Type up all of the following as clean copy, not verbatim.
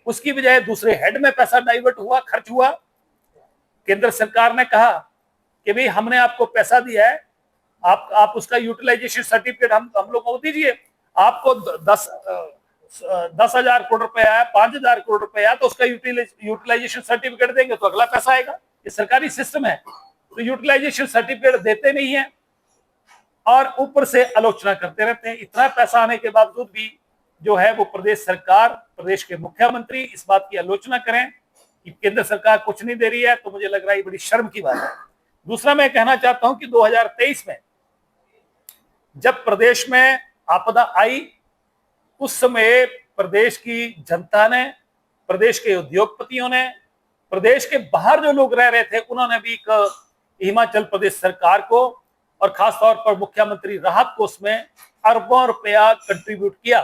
उसकी बजाय दूसरे हेड में पैसा डाइवर्ट हुआ, खर्च हुआ। केंद्र सरकार ने कहा कि भाई हमने आपको पैसा दिया है, आप उसका यूटिलाइजेशन सर्टिफिकेट हम लोगों को दीजिए। आपको 10,000 करोड़ रुपए आया, 5,000 करोड़ रुपए आया, तो उसका यूटिलाइजेशन सर्टिफिकेट देंगे तो अगला पैसा आएगा। ये सरकारी सिस्टम है। तो यूटिलाइजेशन सर्टिफिकेट देते नहीं है और ऊपर से आलोचना करते रहते हैं। इतना पैसा आने के बावजूद भी जो है वो प्रदेश सरकार, प्रदेश के मुख्यमंत्री इस बात की आलोचना करें कि केंद्र सरकार कुछ नहीं दे रही है, तो मुझे लग रहा है बड़ी शर्म की बात है। दूसरा मैं कहना चाहता हूं कि 2023 में जब प्रदेश में आपदा आई, उस समय प्रदेश की जनता ने, प्रदेश के उद्योगपतियों ने, प्रदेश के बाहर जो लोग रह रहे थे, उन्होंने भी हिमाचल प्रदेश सरकार को और खासतौर पर मुख्यमंत्री राहत कोष में अरबों रुपया कंट्रीब्यूट किया।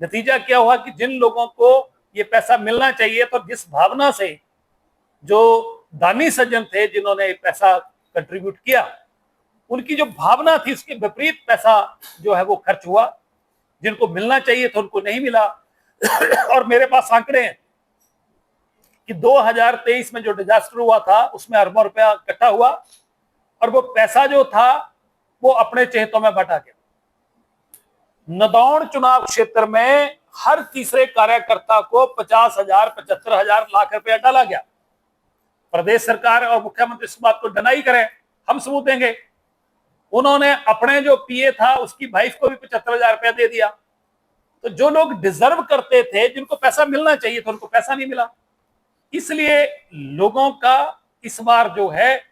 नतीजा क्या हुआ कि जिन लोगों को ये पैसा मिलना चाहिए, तो जिस भावना से जो दानी सज्जन थे जिन्होंने पैसा कंट्रीब्यूट किया, उनकी जो भावना थी उसके विपरीत पैसा जो है वो खर्च हुआ। जिनको मिलना चाहिए तो उनको नहीं मिला। और मेरे पास आंकड़े हैं कि 2023 में जो डिजास्टर हुआ था उसमें अरबों रुपया इकट्ठा हुआ और वो पैसा जो था वो अपने चहेतों में बंटा गया। नदौन चुनाव क्षेत्र में हर तीसरे कार्यकर्ता को 50,000, 75,000 लाख रुपया डाला गया। प्रदेश सरकार और मुख्यमंत्री इस बात को डिनाई करें, हम सबूत देंगे। उन्होंने अपने जो पीए था उसकी वाइफ को भी 75,000 रुपया दे दिया। तो जो लोग डिजर्व करते थे, जिनको पैसा मिलना चाहिए था, उनको पैसा नहीं मिला। इसलिए लोगों का इस बार जो है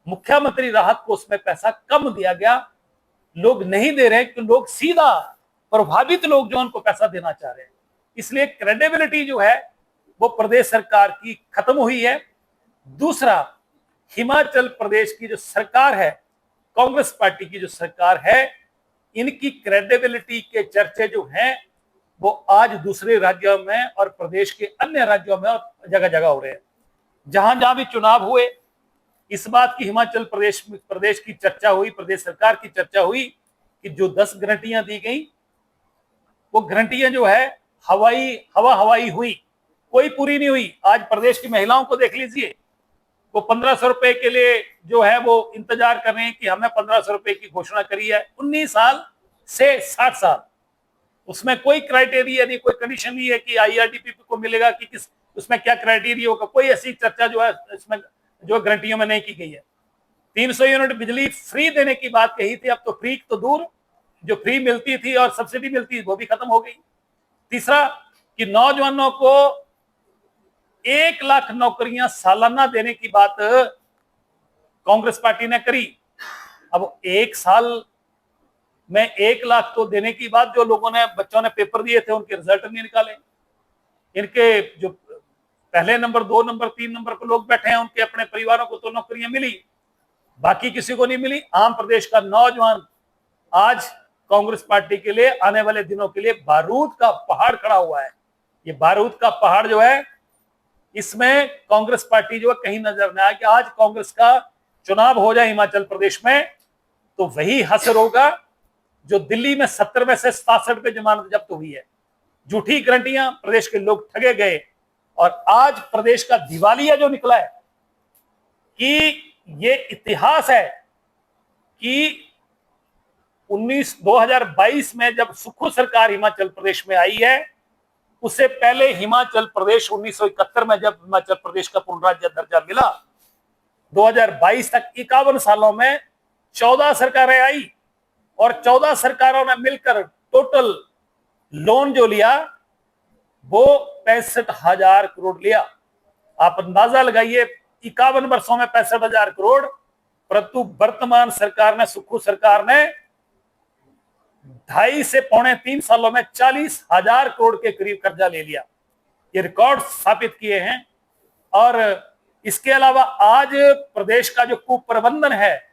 मुख्यमंत्री राहत कोष में पैसा कम दिया गया। लोग नहीं दे रहे कि लोग सीधा प्रभावित लोग जो उनको पैसा देना चाह रहे हैं। इसलिए क्रेडिबिलिटी जो है वो प्रदेश सरकार की खत्म हुई है। दूसरा, हिमाचल प्रदेश की जो सरकार है, कांग्रेस पार्टी की जो सरकार है, इनकी क्रेडिबिलिटी के चर्चे जो हैं वो आज दूसरे राज्यों में और प्रदेश के अन्य राज्यों में और जगह जगह हो रहे हैं। जहां जहां भी चुनाव हुए, इस बात की हिमाचल प्रदेश की चर्चा हुई, प्रदेश सरकार की चर्चा हुई कि जो 10 गारंटियां दी गई, वो गारंटियां जो है हवाई हुई, कोई पूरी नहीं हुई। आज प्रदेश की महिलाओं को देख लीजिए, वो 1,500 रुपए के लिए जो है वो इंतजार कर रहे हैं कि हमने 1,500 रुपए की घोषणा करी है। 19 साल से 60 साल, उसमें कोई क्राइटेरिया नहीं, कोई कंडीशन नहीं है कि आईआरडीपी को मिलेगा कि किस, उसमें क्या क्राइटेरिया होगा, कोई ऐसी चर्चा जो है इसमें जो गारंटियों में नहीं की गई है। 300 यूनिट बिजली फ्री देने की बात कही थी, अब तो फ्री तो दूर, जो फ्री मिलती थी और सब्सिडी मिलती थी वो भी खत्म हो गई। तीसरा, कि नौजवानों को 1 लाख नौकरियां सालाना देने की बात कांग्रेस पार्टी ने करी। अब 1 साल में 1 लाख तो देने की बात, जो लोगों ने, बच्चों ने पेपर दिए थे उनके रिजल्ट नहीं निकाले। इनके जो पहले नंबर, 2 नंबर, 3 नंबर पर लोग बैठे हैं, उनके अपने परिवारों को तो नौकरियां मिली, बाकी किसी को नहीं मिली। आम प्रदेश का नौजवान आज कांग्रेस पार्टी के लिए आने वाले दिनों के लिए बारूद का पहाड़ खड़ा हुआ है। ये बारूद का पहाड़ जो है, इसमें कांग्रेस पार्टी जो है कहीं नजर नहीं आया कि आज कांग्रेस का चुनाव हो जाए हिमाचल प्रदेश में तो वही हसर होगा जो दिल्ली में 70 में से 67 पे जमानत जब्त हुई है। झूठी गारंटियां, प्रदेश के लोग ठगे गए और आज प्रदेश का दिवालिया जो निकला है कि ये इतिहास है कि 2022 में जब सुक्खू सरकार हिमाचल प्रदेश में आई है, उससे पहले हिमाचल प्रदेश 1971 में जब हिमाचल प्रदेश का पूर्ण राज्य दर्जा मिला, 2022 तक 51 सालों में 14 सरकारें आई और 14 सरकारों ने मिलकर टोटल लोन जो लिया वो 65,000 करोड़ लिया। आप अंदाजा लगाइए, 51 वर्षों में 65,000 करोड़, परंतु वर्तमान सरकार ने, सुक्खू सरकार ने 2.5 से 3 सालों में 40,000 करोड़ के करीब कर्जा ले लिया। ये रिकॉर्ड स्थापित किए हैं। और इसके अलावा आज प्रदेश का जो कुप्रबंधन है,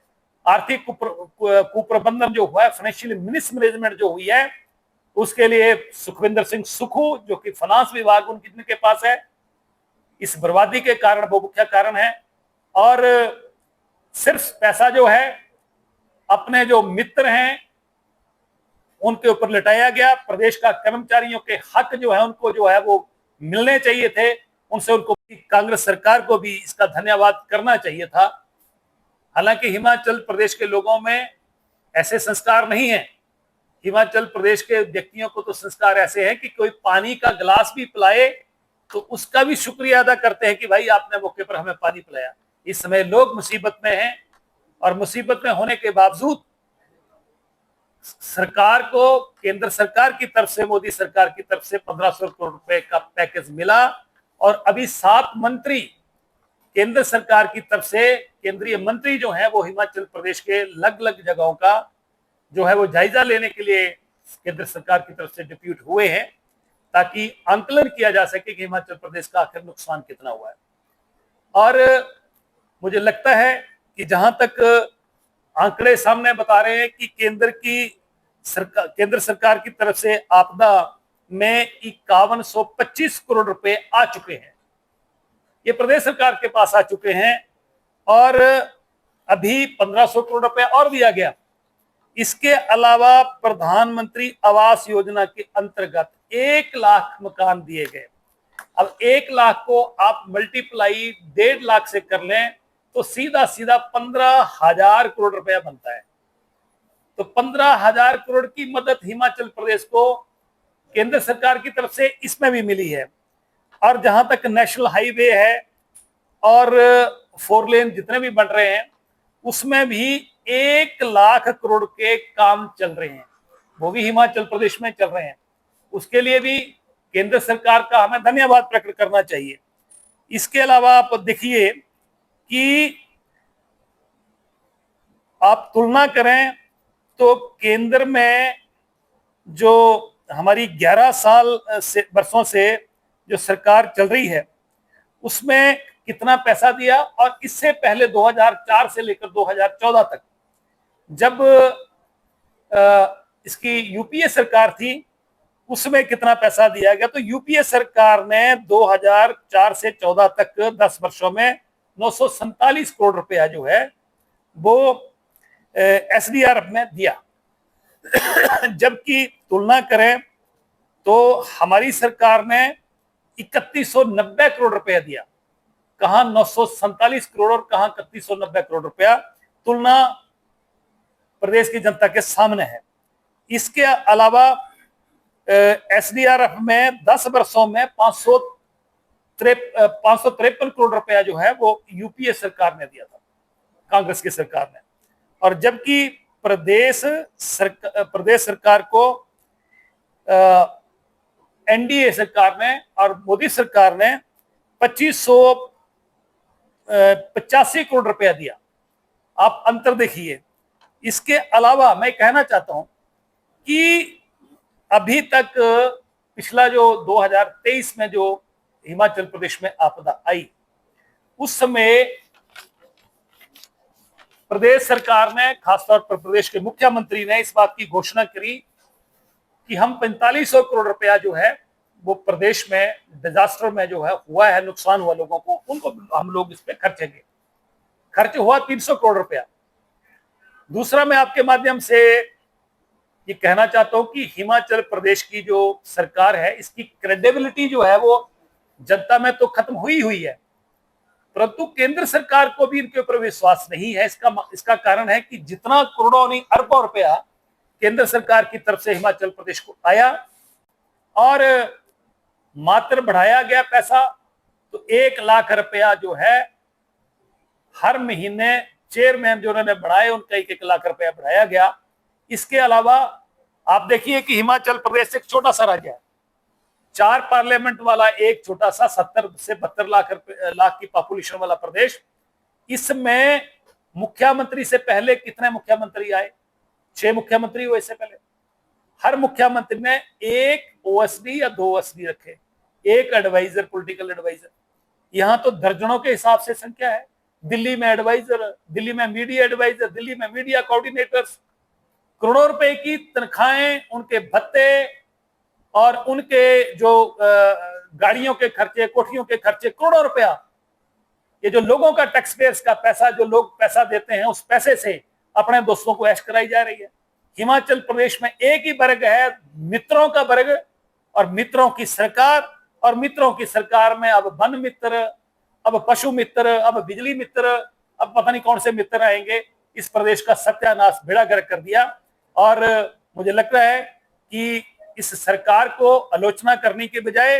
आर्थिक कुप्रबंधन जो हुआ है, फाइनेंशियल मिसमैनेजमेंट जो हुई है, उसके लिए सुखविंदर सिंह सुक्खू जो कि फाइनेंस विभाग उनके पास है, इस बर्बादी के कारण वो मुख्य कारण है। और सिर्फ पैसा जो है अपने जो मित्र हैं उनके ऊपर लटाया गया। प्रदेश का कर्मचारियों के हक जो है उनको जो है वो मिलने चाहिए थे उनसे, उनको कांग्रेस सरकार को भी इसका धन्यवाद करना चाहिए था। हालांकि हिमाचल प्रदेश के लोगों में ऐसे संस्कार नहीं है। हिमाचल प्रदेश के व्यक्तियों को तो संस्कार ऐसे हैं कि कोई पानी का गिलास भी पिलाए तो उसका भी शुक्रिया अदा करते हैं कि भाई आपने मौके पर हमें पानी पिलाया। इस समय लोग मुसीबत में हैं और मुसीबत में होने के बावजूद सरकार को केंद्र सरकार की तरफ से, मोदी सरकार की तरफ से 1500 करोड़ रुपए का पैकेज मिला और अभी 7 मंत्री केंद्र सरकार की तरफ से, केंद्रीय मंत्री जो है वो हिमाचल प्रदेश के अलग अलग जगहों का जो है वो जायजा लेने के लिए केंद्र सरकार की तरफ से डिप्यूट हुए हैं, ताकि आंकलन किया जा सके कि हिमाचल प्रदेश का आखिर नुकसान कितना हुआ है। और मुझे लगता है कि जहां तक आंकड़े सामने बता रहे हैं कि केंद्र सरकार की तरफ से आपदा में 5125 करोड़ रुपए आ चुके हैं, ये प्रदेश सरकार के पास आ चुके हैं और अभी 1500 करोड़ रुपए और दिया गया। इसके अलावा प्रधानमंत्री आवास योजना के अंतर्गत 1 लाख मकान दिए गए। अब 1 लाख को आप मल्टीप्लाई 1.5 लाख से कर लें तो सीधा सीधा 15,000 करोड़ रुपया बनता है। तो 15,000 करोड़ की मदद हिमाचल प्रदेश को केंद्र सरकार की तरफ से इसमें भी मिली है। और जहां तक नेशनल हाईवे है और 4 लेन जितने भी बन रहे हैं उसमें भी 1 लाख करोड़ के काम चल रहे हैं, वो भी हिमाचल प्रदेश में चल रहे हैं। उसके लिए भी केंद्र सरकार का हमें धन्यवाद प्रकट करना चाहिए। इसके अलावा आप देखिए कि आप तुलना करें तो केंद्र में जो हमारी 11 साल से वर्षों से जो सरकार चल रही है उसमें कितना पैसा दिया, और इससे पहले 2004 से लेकर 2014 तक जब इसकी यूपीए सरकार थी उसमें कितना पैसा दिया गया। तो यूपीए सरकार ने 2004 से 14 तक 10 वर्षों में 947 करोड़ रुपया जो है वो एसडीआरएफ में दिया। जबकि तुलना करें तो हमारी सरकार ने 3190 करोड़ रुपया दिया। कहां 947 करोड़ और कहां 3190 करोड़ रुपया, तुलना प्रदेश की जनता के सामने है। इसके अलावा एसडीआरएफ में 10 वर्षों में 553 करोड़ रुपया जो है वो यूपीए सरकार ने दिया था, कांग्रेस की सरकार ने। और जबकि प्रदेश सरकार को एनडीए सरकार ने और मोदी सरकार ने 2585 करोड़ रुपया दिया। आप अंतर देखिए। इसके अलावा मैं कहना चाहता हूं कि अभी तक पिछला जो 2023 में जो हिमाचल प्रदेश में आपदा आई उस समय प्रदेश सरकार ने, खासतौर पर प्रदेश के मुख्यमंत्री ने इस बात की घोषणा करी कि हम 4500 करोड़ रुपया जो है वो प्रदेश में डिजास्टर में जो है हुआ है, नुकसान हुआ लोगों को, उनको हम लोग इस पे खर्चेंगे। खर्च हुआ 300 करोड़ रुपया। दूसरा, मैं आपके माध्यम से ये कहना चाहता हूं कि हिमाचल प्रदेश की जो सरकार है इसकी क्रेडिबिलिटी जो है वो जनता में तो खत्म हुई है, परंतु केंद्र सरकार को भी इनके ऊपर विश्वास नहीं है। इसका कारण है कि जितना करोड़ों नहीं अरबों रुपया केंद्र सरकार की तरफ से हिमाचल प्रदेश को आया और मात्र बढ़ाया गया पैसा, तो 1 लाख रुपया जो है हर महीने चेयरमैन जो उन्होंने बढ़ाए उनका 1 लाख रुपया बढ़ाया गया। इसके अलावा आप देखिए कि हिमाचल प्रदेश एक छोटा सा राज्य है, 4 पार्लियामेंट वाला एक छोटा सा 70 से 72 लाख की पॉपुलेशन वाला प्रदेश। इसमें मुख्यमंत्री से पहले कितने मुख्यमंत्री आए? 6 मुख्यमंत्री हुए इससे पहले। हर मुख्यमंत्री ने 1 ओएसडी या 2 ओएसडी रखे, 1 एडवाइजर, पॉलिटिकल एडवाइजर। यहां तो दर्जनों के हिसाब से संख्या है। दिल्ली में एडवाइजर, दिल्ली में मीडिया एडवाइजर, दिल्ली में मीडिया कोऑर्डिनेटर्स। करोड़ों रुपए की तनख्वाहें, उनके भत्ते और उनके जो गाड़ियों के खर्चे, कोठियों के खर्चे, करोड़ों रुपया। ये जो लोगों का टैक्स पेयर्स का पैसा, जो लोग पैसा देते हैं, उस पैसे से अपने दोस्तों को ऐश कराई जा रही है। हिमाचल प्रदेश में एक ही वर्ग है, मित्रों का वर्ग, और मित्रों की सरकार, और मित्रों की सरकार में अब वन मित्र, अब पशु मित्र, अब बिजली मित्र, अब पता नहीं कौन से मित्र आएंगे। इस प्रदेश का सत्यानाश बेड़ा गर्क कर दिया। और मुझे लगता है कि इस सरकार को आलोचना करने के बजाय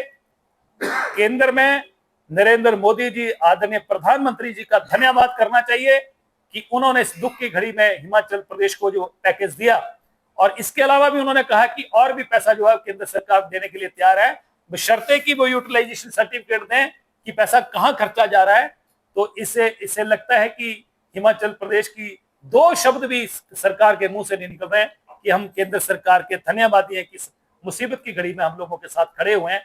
केंद्र में नरेंद्र मोदी जी, आदरणीय प्रधानमंत्री जी का धन्यवाद करना चाहिए कि उन्होंने इस दुख की घड़ी में हिमाचल प्रदेश को जो पैकेज दिया, और इसके अलावा भी उन्होंने कहा कि और भी पैसा जो है केंद्र सरकार देने के लिए तैयार है, बशर्ते कि वो यूटिलाइजेशन सर्टिफिकेट दें कि पैसा कहां खर्चा जा रहा है। तो इससे लगता है कि हिमाचल प्रदेश की दो शब्द भी सरकार के मुंह से नहीं निकल रहे हैं कि हम केंद्र सरकार के धन्यवादी हैं कि मुसीबत की घड़ी में हम लोगों के साथ खड़े हुए हैं।